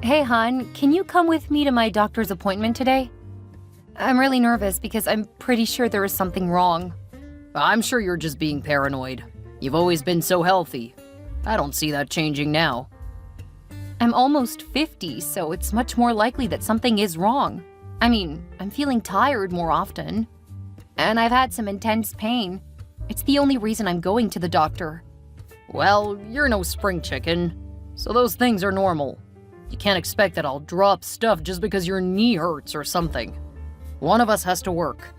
Hey, hon, can you come with me to my doctor's appointment today? I'm really nervous because I'm pretty sure there is something wrong. I'm sure you're just being paranoid. You've always been so healthy. I don't see that changing now. I'm almost 50, so it's much more likely that something is wrong. I mean, I'm feeling tired more often. And I've had some intense pain. It's the only reason I'm going to the doctor. Well, you're no spring chicken, so those things are normal. You can't expect that I'll drop stuff just because your knee hurts or something. One of us has to work.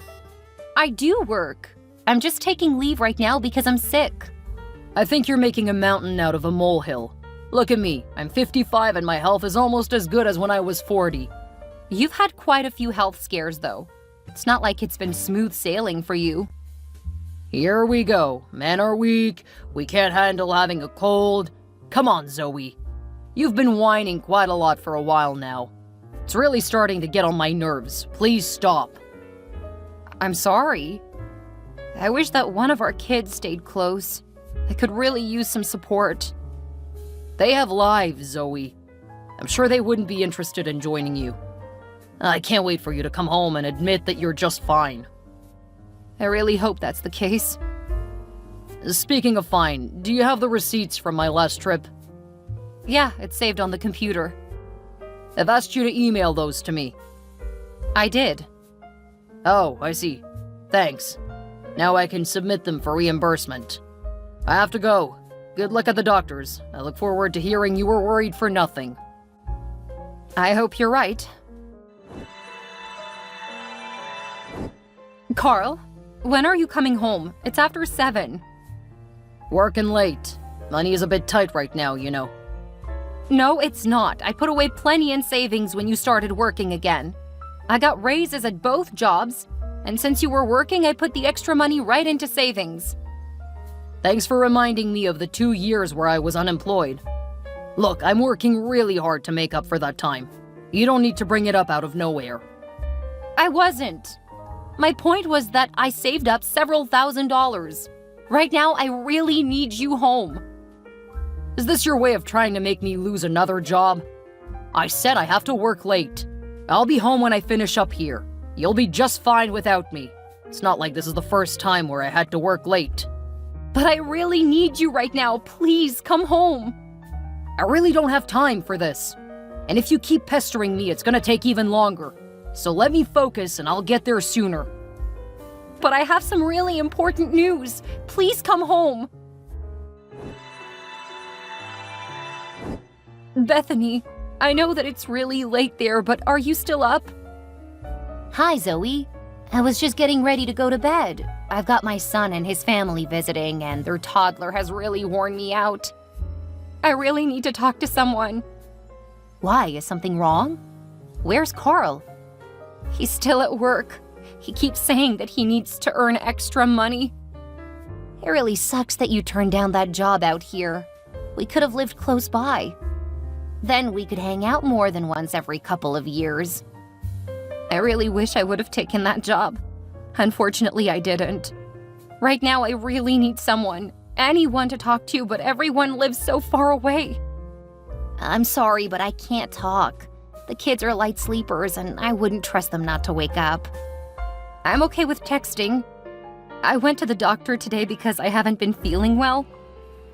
I do work. I'm just taking leave right now because I'm sick. I think you're making a mountain out of a molehill. Look at me, I'm 55 and my health is almost as good as when I was 40. You've had quite a few health scares, though. It's not like it's been smooth sailing for you. Here we go. Men are weak. We can't handle having a cold. Come on, Zoe. You've been whining quite a lot for a while now. It's really starting to get on my nerves. Please stop. I'm sorry. I wish that one of our kids stayed close. I could really use some support. They have lives, Zoe. I'm sure they wouldn't be interested in joining you. I can't wait for you to come home and admit that you're just fine. I really hope that's the case. Speaking of fine, do you have the receipts from my last trip? Yeah, it's saved on the computer. I've asked you to email those to me. I did. Oh, I see. Thanks. Now I can submit them for reimbursement. I have to go. Good luck at the doctor's. I look forward to hearing you were worried for nothing. I hope you're right. Carl, when are you coming home? It's after 7. Working late. Money is a bit tight right now, you know. No, it's not. I put away plenty in savings when you started working again. I got raises at both jobs, and since you were working, I put the extra money right into savings. Thanks for reminding me of the 2 years where I was unemployed. Look, I'm working really hard to make up for that time. You don't need to bring it up out of nowhere. I wasn't. My point was that I saved up several $1,000s. Right now, I really need you home. Is this your way of trying to make me lose another job? I said I have to work late. I'll be home when I finish up here. You'll be just fine without me. It's not like this is the first time where I had to work late. But I really need you right now. Please, come home. I really don't have time for this. And if you keep pestering me, it's gonna take even longer. So let me focus and I'll get there sooner. But I have some really important news. Please come home. Bethany, I know that it's really late there, but are you still up? Hi, Zoe. I was just getting ready to go to bed. I've got my son and his family visiting, and Their toddler has really worn me out. I really need to talk to someone. why? Is something wrong? Where's Carl? He's still at work. He keeps saying that he needs to earn extra money. It really sucks that you turned down that job out here. We could have lived close by. Then we could hang out more than once every couple of years. I really wish I would have taken that job. Unfortunately, I didn't. Right now, I really need someone, anyone to talk to, but everyone lives so far away. I'm sorry, but I can't talk. The kids are light sleepers, and I wouldn't trust them not to wake up. I'm okay with texting. I went to the doctor today because I haven't been feeling well.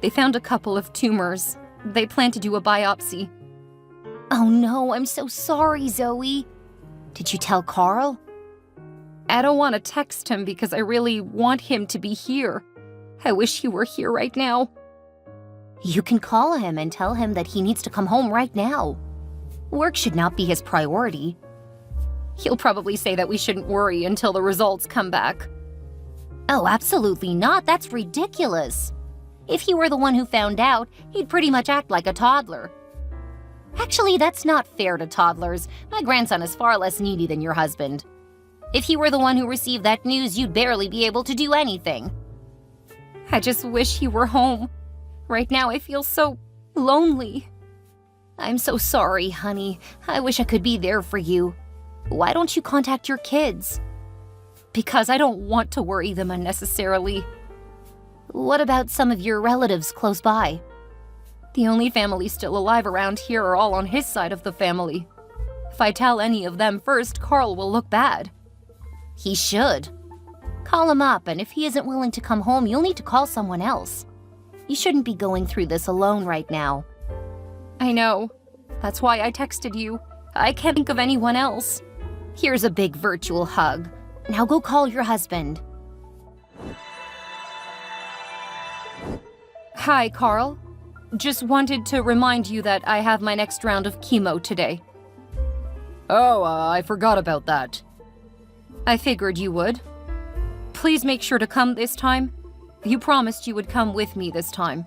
They found a couple of tumors. They plan to do a biopsy. Oh no, I'm so sorry, Zoe. Did you tell Carl? I don't want to text him because I really want him to be here. I wish he were here right now. You can call him and tell him that he needs to come home right now. Work should not be his priority. He'll probably say that we shouldn't worry until the results come back. Oh, absolutely not. That's ridiculous. If he were the one who found out, he'd pretty much act like a toddler. Actually, that's not fair to toddlers. My grandson is far less needy than your husband. If he were the one who received that news, you'd barely be able to do anything. I just wish he were home. Right now, I feel so lonely. I'm so sorry, honey. I wish I could be there for you. Why don't you contact your kids? Because I don't want to worry them unnecessarily. What about some of your relatives close by? The only family still alive around here are all on his side of the family. If I tell any of them first, Carl will look bad. He should. Call him up, and if he isn't willing to come home, you'll need to call someone else. You shouldn't be going through this alone right now. I know. That's why I texted you. I can't think of anyone else. Here's a big virtual hug. Now go call your husband. Hi, Carl. Just wanted to remind you that I have my next round of chemo today. Oh, I forgot about that. I figured you would. Please make sure to come this time. You promised you would come with me this time.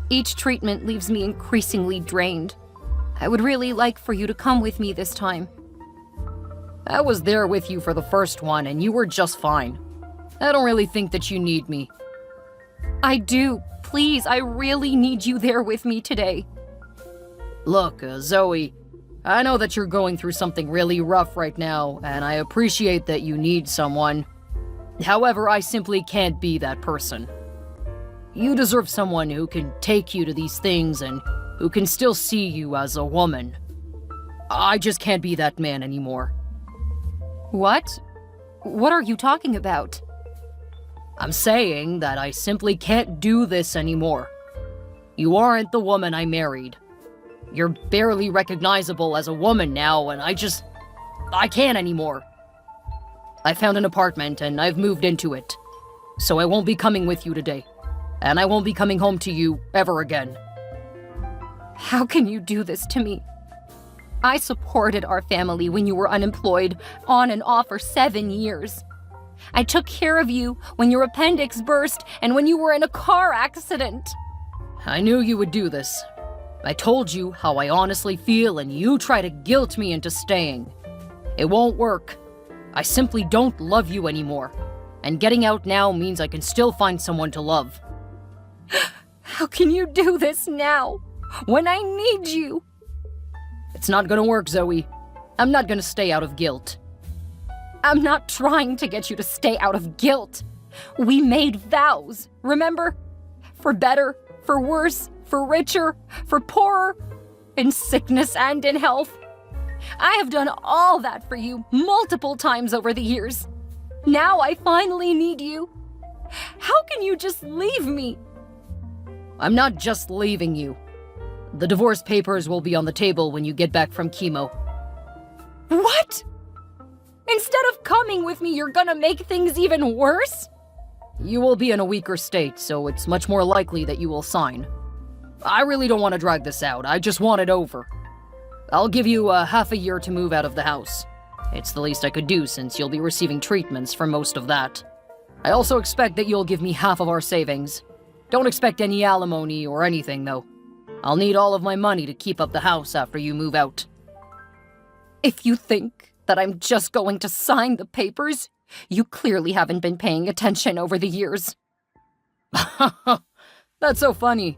Each treatment leaves me increasingly drained. I would really like for you to come with me this time. I was there with you for the first one, and you were just fine. I don't really think that you need me. I do. Please, I really need you there with me today. Look, Zoe, I know that you're going through something really rough right now, and I appreciate that you need someone. However, I simply can't be that person. You deserve someone who can take you to these things and who can still see you as a woman. I just can't be that man anymore. What? What are you talking about? I'm saying that I simply can't do this anymore. You aren't the woman I married. You're barely recognizable as a woman now, and I can't anymore. I found an apartment and I've moved into it. So I won't be coming with you today. And I won't be coming home to you ever again. How can you do this to me? I supported our family when you were unemployed, on and off for 7 years. I took care of you when your appendix burst and when you were in a car accident. I knew you would do this. I told you how I honestly feel and you try to guilt me into staying. It won't work. I simply don't love you anymore. And getting out now means I can still find someone to love. How can you do this now, when I need you? It's not gonna work, Zoe. I'm not gonna stay out of guilt. I'm not trying to get you to stay out of guilt. We made vows, remember? For better, for worse, for richer, for poorer, in sickness and in health. I have done all that for you multiple times over the years. Now I finally need you. How can you just leave me? I'm not just leaving you. The divorce papers will be on the table when you get back from chemo. What? Instead of coming with me, you're gonna make things even worse? You will be in a weaker state, so it's much more likely that you will sign. I really don't want to drag this out. I just want it over. I'll give you half a year to move out of the house. It's the least I could do since you'll be receiving treatments for most of that. I also expect that you'll give me half of our savings. Don't expect any alimony or anything, though. I'll need all of my money to keep up the house after you move out. If you think that I'm just going to sign the papers, you clearly haven't been paying attention over the years. That's so funny.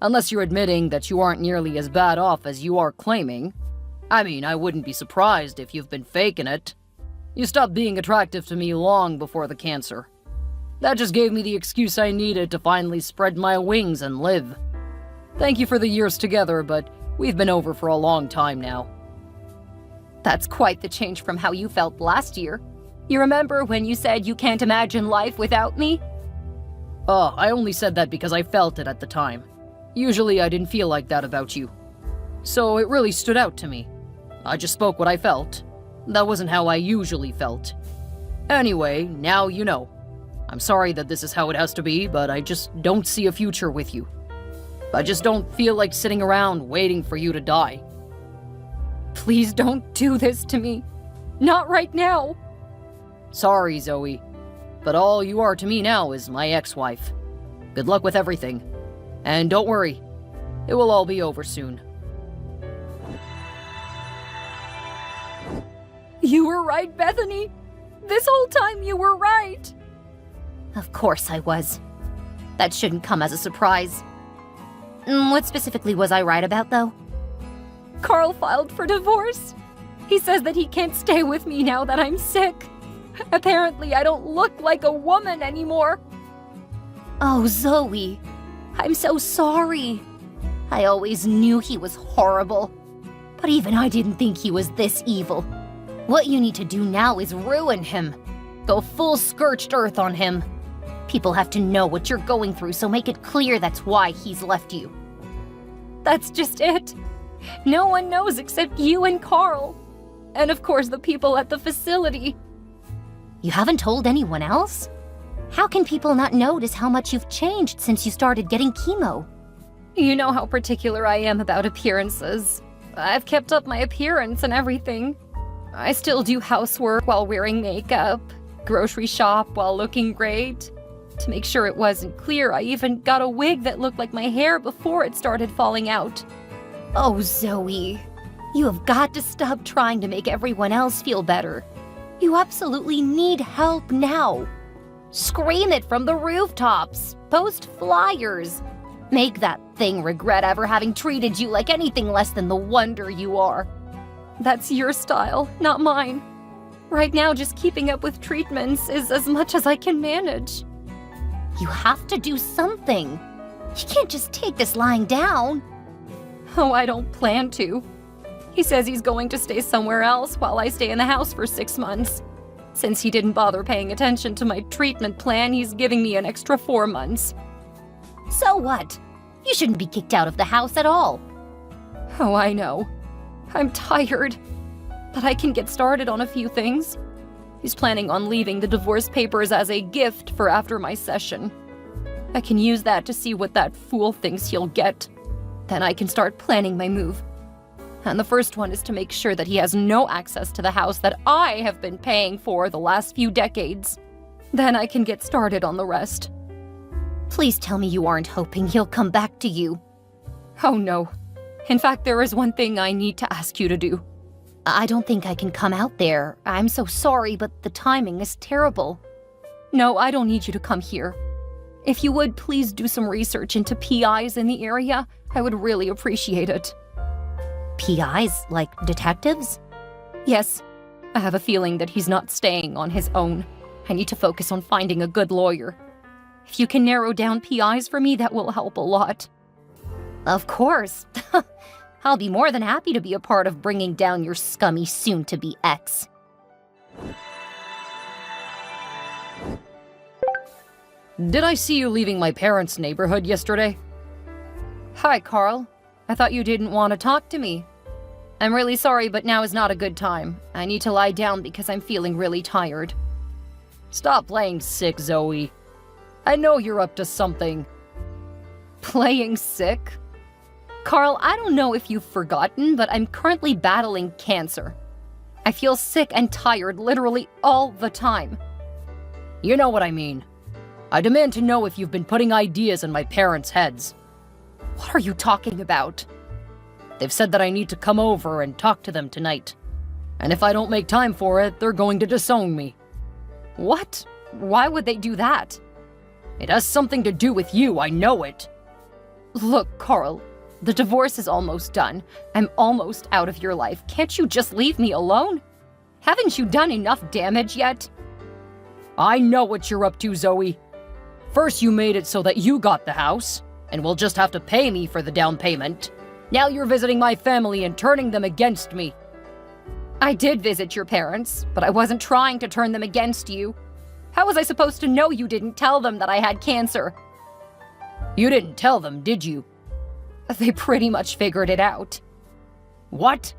Unless you're admitting that you aren't nearly as bad off as you are claiming. I mean, I wouldn't be surprised if you've been faking it. You stopped being attractive to me long before the cancer. That just gave me the excuse I needed to finally spread my wings and live. Thank you for the years together, but we've been over for a long time now. That's quite the change from how you felt last year. You remember when you said you can't imagine life without me? Oh, I only said that because I felt it at the time. Usually I didn't feel like that about you. So it really stood out to me. I just spoke what I felt. That wasn't how I usually felt. Anyway, now you know. I'm sorry that this is how it has to be, but I just don't see a future with you. I just don't feel like sitting around waiting for you to die. Please don't do this to me. Not right now. Sorry, Zoe, but all you are to me now is my ex-wife. Good luck with everything. And don't worry, it will all be over soon. You were right, Bethany. This whole time you were right. Of course I was. That shouldn't come as a surprise. What specifically was I right about, though? Carl filed for divorce. He says that he can't stay with me now that I'm sick. Apparently, I don't look like a woman anymore. Oh, Zoe. I'm so sorry. I always knew he was horrible. But even I didn't think he was this evil. What you need to do now is ruin him. Go full scorched earth on him. People have to know what you're going through, so make it clear that's why he's left you. That's just it. No one knows except you and Carl. And of course the people at the facility. You haven't told anyone else? How can people not notice how much you've changed since you started getting chemo? You know how particular I am about appearances. I've kept up my appearance and everything. I still do housework while wearing makeup, grocery shop while looking great. To make sure it wasn't clear, I even got a wig that looked like my hair before it started falling out. Oh, Zoe, you have got to stop trying to make everyone else feel better. You absolutely need help now. Scream it from the rooftops. Post flyers. Make that thing regret ever having treated you like anything less than the wonder you are. That's your style, not mine. Right now, just keeping up with treatments is as much as I can manage. You have to do something. You can't just take this lying down. Oh, I don't plan to. He says he's going to stay somewhere else while I stay in the house for 6 months. Since he didn't bother paying attention to my treatment plan, he's giving me an extra 4 months. So what? You shouldn't be kicked out of the house at all. Oh, I know. I'm tired. But I can get started on a few things. He's planning on leaving the divorce papers as a gift for after my session. I can use that to see what that fool thinks he'll get. Then I can start planning my move. And the first one is to make sure that he has no access to the house that I have been paying for the last few decades. Then I can get started on the rest. Please tell me you aren't hoping he'll come back to you. Oh no. In fact, there is one thing I need to ask you to do. I don't think I can come out there. I'm so sorry, but the timing is terrible. No, I don't need you to come here. If you would, please do some research into PIs in the area. I would really appreciate it. PIs? Like detectives? Yes. I have a feeling that he's not staying on his own. I need to focus on finding a good lawyer. If you can narrow down PIs for me, that will help a lot. Of course. I'll be more than happy to be a part of bringing down your scummy soon-to-be ex. Did I see you leaving my parents' neighborhood yesterday? Hi, Carl. I thought you didn't want to talk to me. I'm really sorry, but now is not a good time. I need to lie down because I'm feeling really tired. Stop playing sick, Zoe. I know you're up to something. Playing sick? Carl, I don't know if you've forgotten, but I'm currently battling cancer. I feel sick and tired literally all the time. You know what I mean. I demand to know if you've been putting ideas in my parents' heads. What are you talking about? They've said that I need to come over and talk to them tonight. And if I don't make time for it, they're going to disown me. What? Why would they do that? It has something to do with you, I know it. Look, Carl, the divorce is almost done. I'm almost out of your life. Can't you just leave me alone? Haven't you done enough damage yet? I know what you're up to, Zoe. First you made it so that you got the house, and will just have to pay me for the down payment. Now you're visiting my family and turning them against me. I did visit your parents, but I wasn't trying to turn them against you. How was I supposed to know you didn't tell them that I had cancer? You didn't tell them, did you? They pretty much figured it out. What?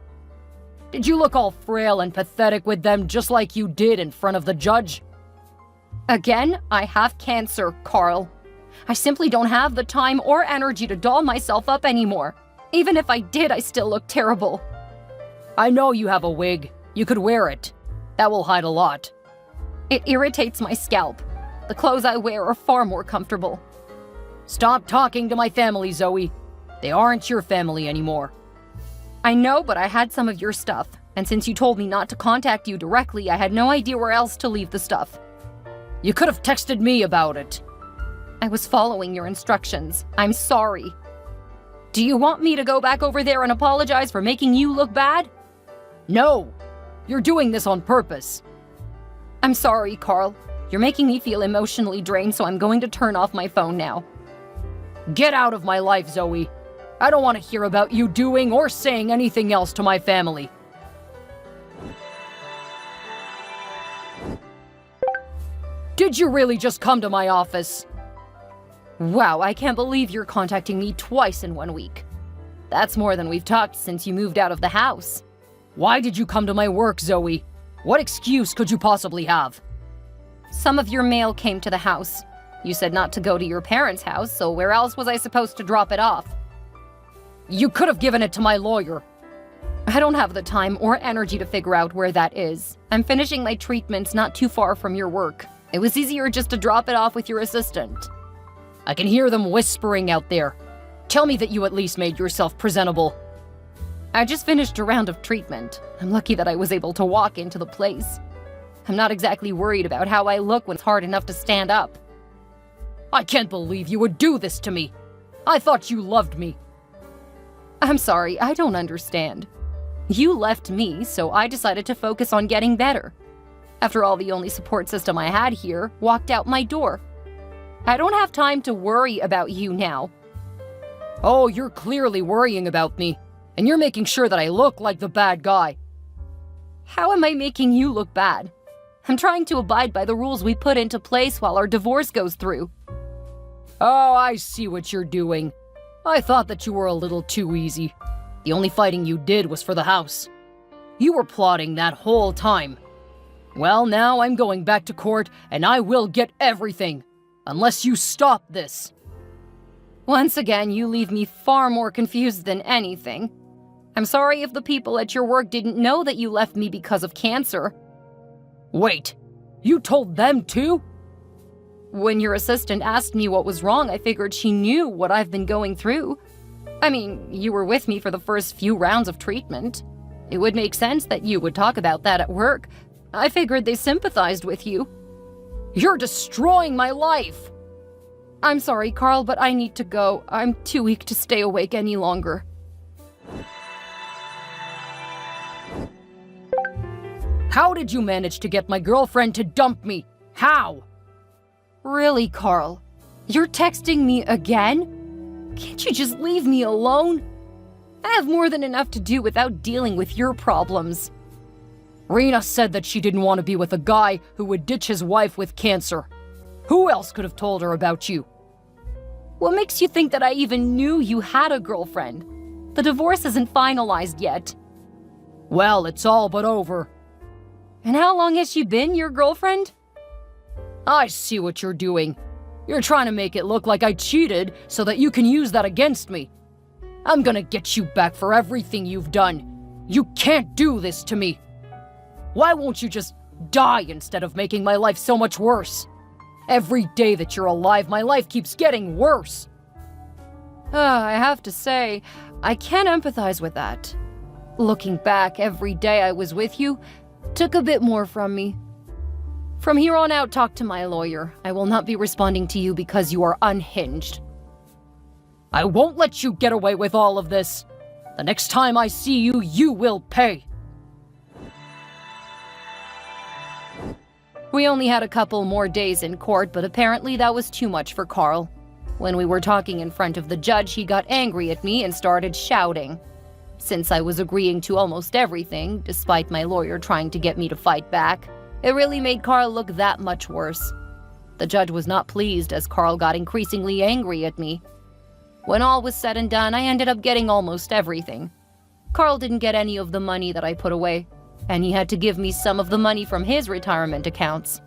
Did you look all frail and pathetic with them just like you did in front of the judge? Again, I have cancer, Carl. I simply don't have the time or energy to doll myself up anymore. Even if I did, I still look terrible. I know you have a wig. You could wear it. That will hide a lot. It irritates my scalp. The clothes I wear are far more comfortable. Stop talking to my family, Zoe. They aren't your family anymore. I know, but I had some of your stuff. And since you told me not to contact you directly, I had no idea where else to leave the stuff. You could have texted me about it. I was following your instructions. I'm sorry. Do you want me to go back over there and apologize for making you look bad? No! You're doing this on purpose. I'm sorry, Carl. You're making me feel emotionally drained, so I'm going to turn off my phone now. Get out of my life, Zoe. I don't want to hear about you doing or saying anything else to my family. Did you really just come to my office? Wow, I can't believe you're contacting me twice in 1 week. That's more than we've talked since you moved out of the house. Why did you come to my work, Zoe? What excuse could you possibly have? Some of your mail came to the house. You said not to go to your parents' house, so where else was I supposed to drop it off? You could have given it to my lawyer. I don't have the time or energy to figure out where that is. I'm finishing my treatments not too far from your work. It was easier just to drop it off with your assistant. I can hear them whispering out there. Tell me that you at least made yourself presentable. I just finished a round of treatment. I'm lucky that I was able to walk into the place. I'm not exactly worried about how I look when it's hard enough to stand up. I can't believe you would do this to me. I thought you loved me. I'm sorry, I don't understand. You left me, so I decided to focus on getting better. After all, the only support system I had here walked out my door. I don't have time to worry about you now. Oh, you're clearly worrying about me, and you're making sure that I look like the bad guy. How am I making you look bad? I'm trying to abide by the rules we put into place while our divorce goes through. Oh, I see what you're doing. I thought that you were a little too easy. The only fighting you did was for the house. You were plotting that whole time. Well, now I'm going back to court, and I will get everything. Unless you stop this. Once again, you leave me far more confused than anything. I'm sorry if the people at your work didn't know that you left me because of cancer. Wait, you told them too? When your assistant asked me what was wrong, I figured she knew what I've been going through. I mean, you were with me for the first few rounds of treatment. It would make sense that you would talk about that at work. I figured they sympathized with you. You're destroying my life! I'm sorry, Carl, but I need to go. I'm too weak to stay awake any longer. How did you manage to get my girlfriend to dump me? How? Really, Carl? You're texting me again? Can't you just leave me alone? I have more than enough to do without dealing with your problems. Rena said that she didn't want to be with a guy who would ditch his wife with cancer. Who else could have told her about you? What makes you think that I even knew you had a girlfriend? The divorce isn't finalized yet. Well, it's all but over. And how long has she been your girlfriend? I see what you're doing. You're trying to make it look like I cheated so that you can use that against me. I'm gonna get you back for everything you've done. You can't do this to me. Why won't you just die instead of making my life so much worse? Every day that you're alive, my life keeps getting worse. I have to say, I can empathize with that. Looking back, every day I was with you took a bit more from me. From here on out, talk to my lawyer. I will not be responding to you because you are unhinged. I won't let you get away with all of this. The next time I see you, you will pay. We only had a couple more days in court, but apparently that was too much for Carl. When we were talking in front of the judge, he got angry at me and started shouting. Since I was agreeing to almost everything, despite my lawyer trying to get me to fight back, it really made Carl look that much worse. The judge was not pleased as Carl got increasingly angry at me. When all was said and done, I ended up getting almost everything. Carl didn't get any of the money that I put away, and he had to give me some of the money from his retirement accounts.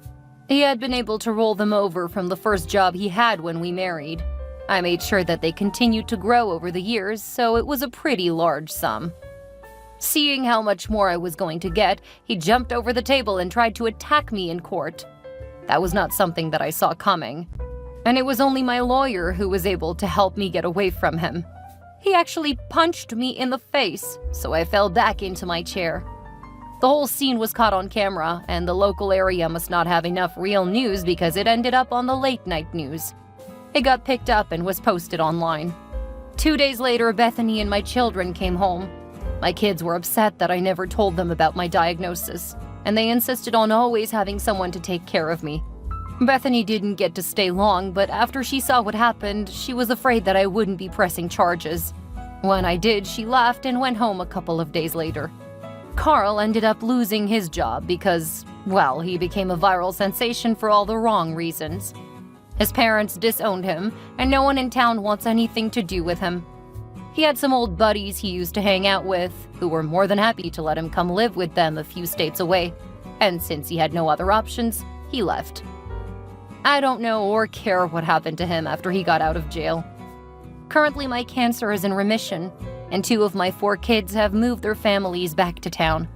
He had been able to roll them over from the first job he had when we married. I made sure that they continued to grow over the years, so it was a pretty large sum. Seeing how much more I was going to get, he jumped over the table and tried to attack me in court. That was not something that I saw coming. And it was only my lawyer who was able to help me get away from him. He actually punched me in the face, so I fell back into my chair. The whole scene was caught on camera, and the local area must not have enough real news because it ended up on the late-night news. It got picked up and was posted online. 2 days later, Bethany and my children came home. My kids were upset that I never told them about my diagnosis, and they insisted on always having someone to take care of me. Bethany didn't get to stay long, but after she saw what happened, she was afraid that I wouldn't be pressing charges. When I did, she left and went home a couple of days later. Carl ended up losing his job because, well, he became a viral sensation for all the wrong reasons. His parents disowned him, and no one in town wants anything to do with him. He had some old buddies he used to hang out with, who were more than happy to let him come live with them a few states away, and since he had no other options, he left. I don't know or care what happened to him after he got out of jail. Currently, my cancer is in remission, and 2 of my 4 kids have moved their families back to town.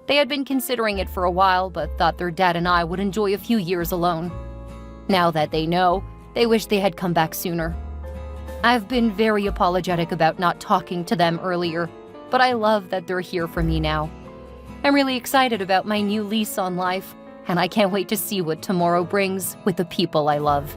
They had been considering it for a while, but thought their dad and I would enjoy a few years alone. Now that they know, they wish they had come back sooner. I've been very apologetic about not talking to them earlier, but I love that they're here for me now. I'm really excited about my new lease on life, and I can't wait to see what tomorrow brings with the people I love.